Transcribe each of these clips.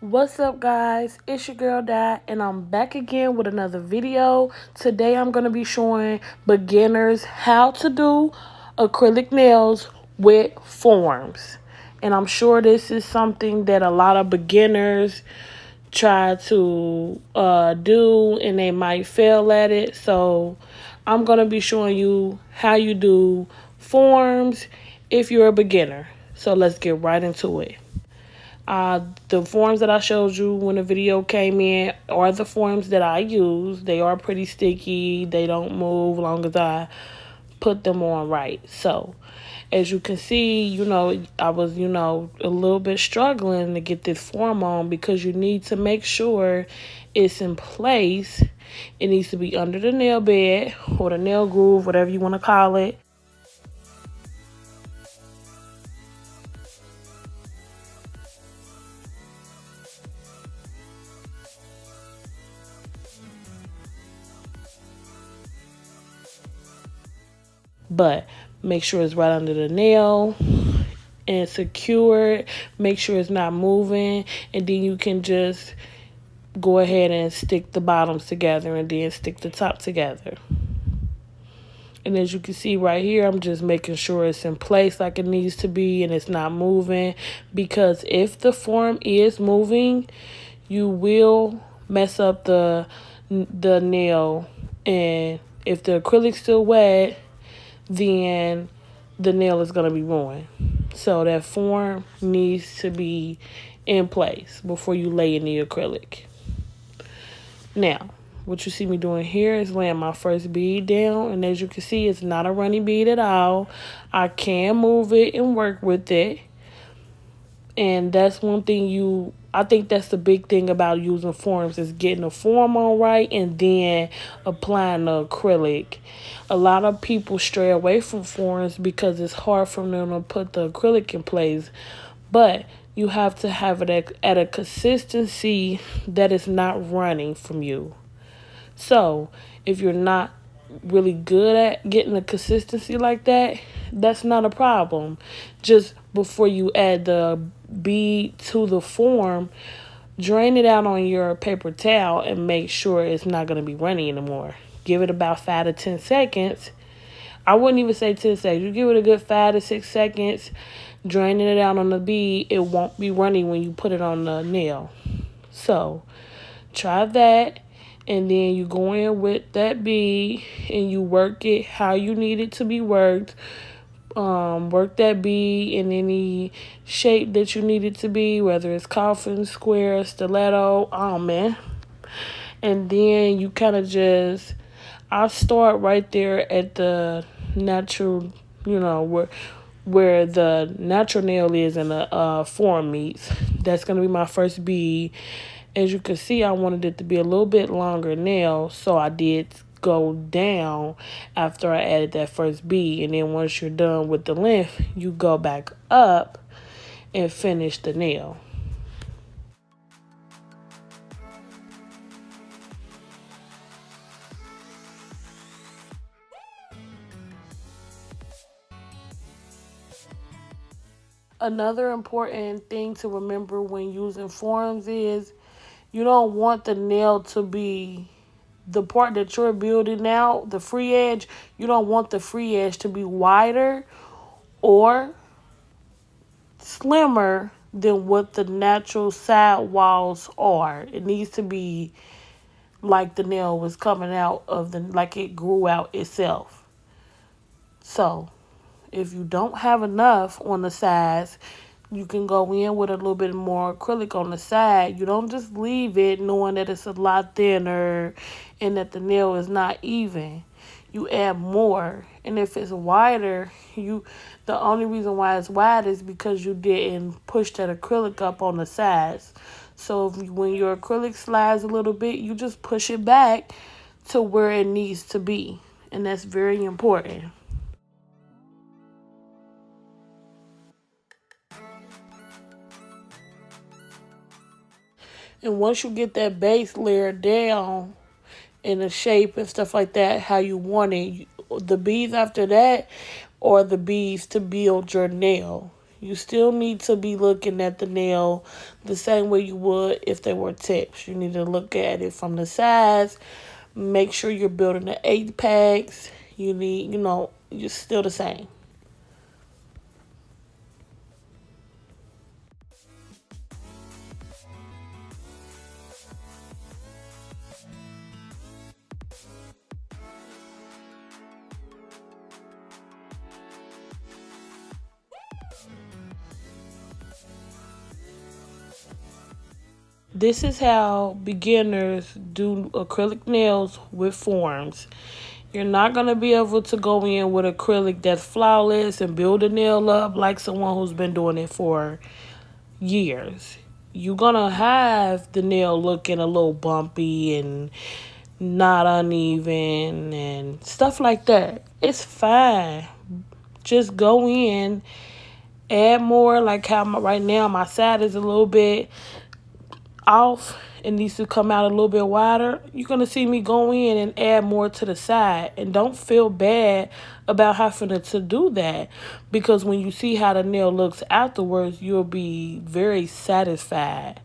What's up, guys? It's your girl Dad, and I'm back again with another video. Today I'm going to be showing beginners how to do acrylic nails with forms. And I'm sure this is something that a lot of beginners try to do and they might fail at it. So I'm going to be showing you how you do forms if you're a beginner. So let's get right into it. The forms that I showed you when the video came in are the forms that I use. They are pretty sticky. They don't move long as I put them on right. So, as you can see, I was, a little bit struggling to get this form on because you need to make sure it's in place. It needs to be under the nail bed or the nail groove, whatever you want to call it. But make sure it's right under the nail and secure. Make sure it's not moving, and then you can just go ahead and stick the bottoms together and then stick the top together. And as you can see right here, I'm just making sure it's in place like it needs to be and it's not moving, because if the form is moving, you will mess up the nail. And if the acrylic's still wet, then the nail is going to be ruined. So that form needs to be in place before you lay in the acrylic. Now, what you see me doing here is laying my first bead down, and as you can see, it's not a runny bead at all. I can move it and work with it. And that's one thing I think that's the big thing about using forms, is getting the form on right and then applying the acrylic. A lot of people stray away from forms because it's hard for them to put the acrylic in place. But you have to have it at a consistency that is not running from you. So if you're not really good at getting a consistency like that, that's not a problem. Just before you add the bead to the form, drain it out on your paper towel and make sure it's not going to be runny anymore. Give it about 5 to 10 seconds. I wouldn't even say 10 seconds. You give it a good 5 to 6 seconds, draining it out on the bead. It won't be runny when you put it on the nail. So try that. And then you go in with that bead and you work it how you need it to be worked. Work that bead in any shape that you need it to be, whether it's coffin, square, stiletto, man. And then you kind of I'll start right there at the natural, where the natural nail is and the form meets. That's going to be my first bead. As you can see, I wanted it to be a little bit longer nail, so I did go down after I added that first bead. And then once you're done with the length, you go back up and finish the nail. Another important thing to remember when using forms is you don't want the nail to be the part that you're building out, the free edge. You don't want the free edge to be wider or slimmer than what the natural side walls are. It needs to be like the nail was coming out like it grew out itself. So if you don't have enough on the sides, you can go in with a little bit more acrylic on the side. You don't just leave it knowing that it's a lot thinner and that the nail is not even. You add more. And if it's wider, the only reason why it's wide is because you didn't push that acrylic up on the sides. So when your acrylic slides a little bit, you just push it back to where it needs to be. And that's very important. And once you get that base layer down in the shape and stuff like that, how you want it, the beads after that are the beads to build your nail. You still need to be looking at the nail the same way you would if they were tips. You need to look at it from the sides. Make sure you're building the apex. You need, you're still the same. This is how beginners do acrylic nails with forms. You're not going to be able to go in with acrylic that's flawless and build a nail up like someone who's been doing it for years. You're going to have the nail looking a little bumpy and not uneven and stuff like that. It's fine. Just go in, add more, like how right now my side is a little bit off. It needs to come out a little bit wider. You're going to see me go in and add more to the side. And don't feel bad about having to do that, because when you see how the nail looks afterwards, you'll be very satisfied.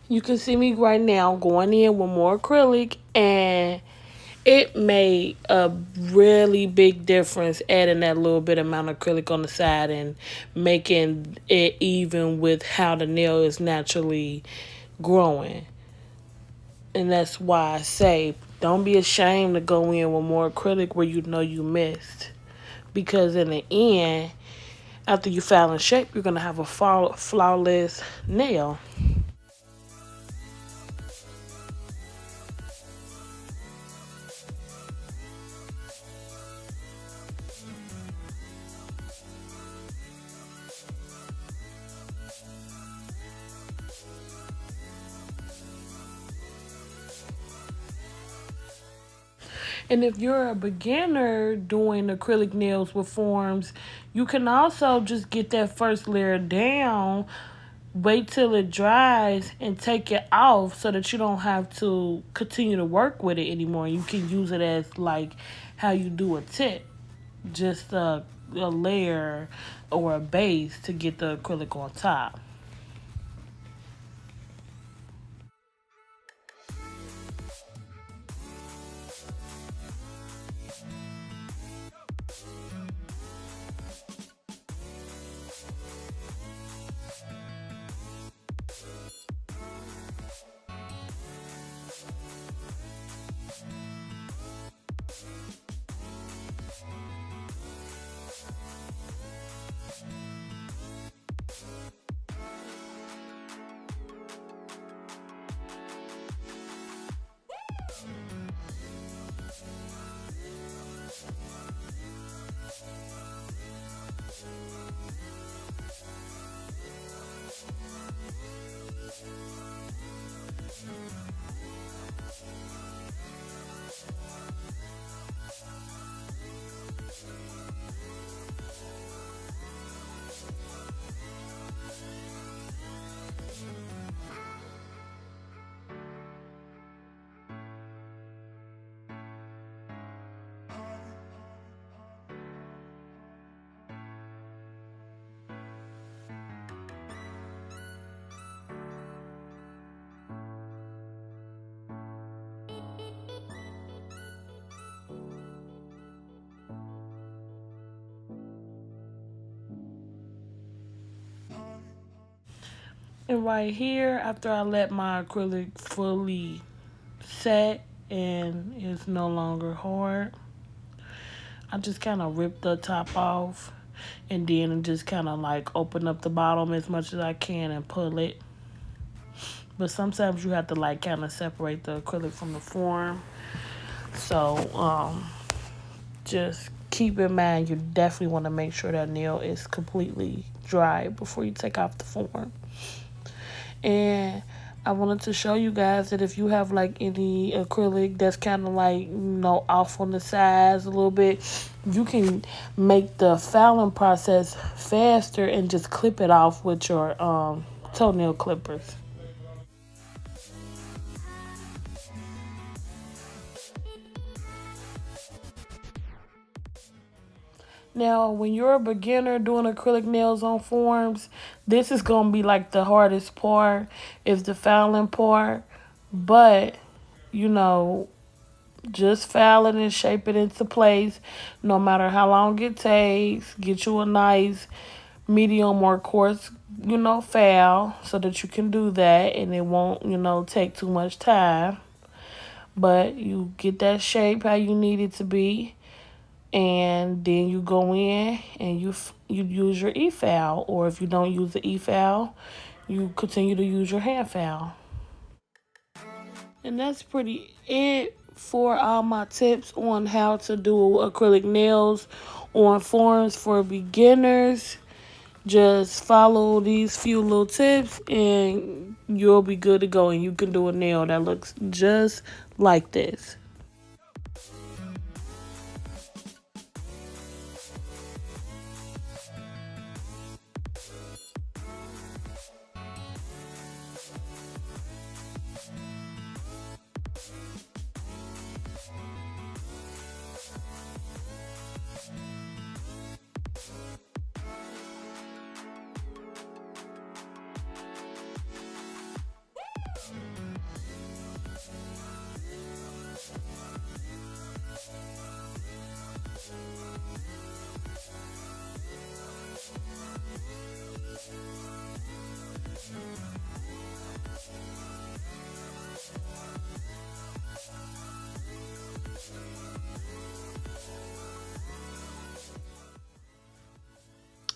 You can see me right now going in with more acrylic, and it made a really big difference adding that little bit amount of acrylic on the side and making it even with how the nail is naturally growing. And that's why I say don't be ashamed to go in with more acrylic where you know you missed. Because in the end, after you file in shape, you're going to have a flawless nail. And if you're a beginner doing acrylic nails with forms, you can also just get that first layer down, wait till it dries, and take it off so that you don't have to continue to work with it anymore. You can use it as like how you do a tip, just a layer or a base to get the acrylic on top. And right here, after I let my acrylic fully set and it's no longer hard, I just kind of rip the top off and then just kind of like open up the bottom as much as I can and pull it. But sometimes you have to like kind of separate the acrylic from the form. So just keep in mind you definitely want to make sure that nail is completely dry before you take off the form. And I wanted to show you guys that if you have like any acrylic that's kind of like, off on the sides a little bit, you can make the filing process faster and just clip it off with your toenail clippers. Now, when you're a beginner doing acrylic nails on forms, this is going to be like the hardest part, is the filing part. But, you know, just file it and shape it into place no matter how long it takes. Get you a nice medium or coarse, file so that you can do that and it won't, take too much time. But you get that shape how you need it to be, and then you go in and you use your e-file, or if you don't use the e-file, you continue to use your hand file. And that's pretty it for all my tips on how to do acrylic nails on forms for beginners. Just follow these few little tips and you'll be good to go, and you can do a nail that looks just like this.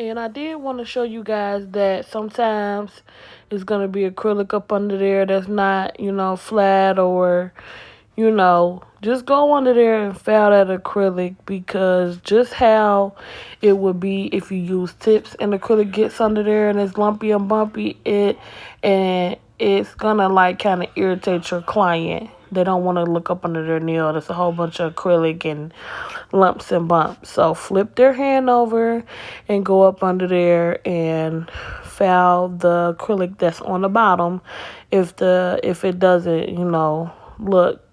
And I did want to show you guys that sometimes it's going to be acrylic up under there that's not, flat, or, just go under there and file that acrylic, because just how it would be if you use tips and acrylic gets under there and it's lumpy and bumpy, and it's going to like kind of irritate your client. They don't want to look up under their nail. There's a whole bunch of acrylic and lumps and bumps. So flip their hand over and go up under there and file the acrylic that's on the bottom if it doesn't, look,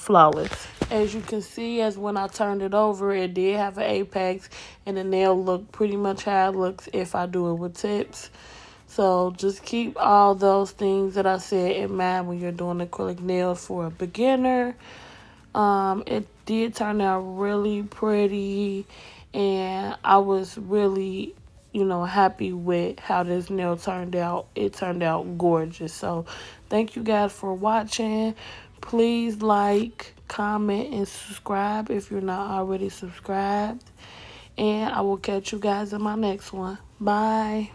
flawless. As you can see, as when I turned it over, it did have an apex, and the nail looked pretty much how it looks if I do it with tips. So just keep all those things that I said in mind when you're doing acrylic nails for a beginner. It did turn out really pretty, and I was really, happy with how this nail turned out. It turned out gorgeous. So thank you guys for watching. Please like, comment, and subscribe if you're not already subscribed. And I will catch you guys in my next one. Bye.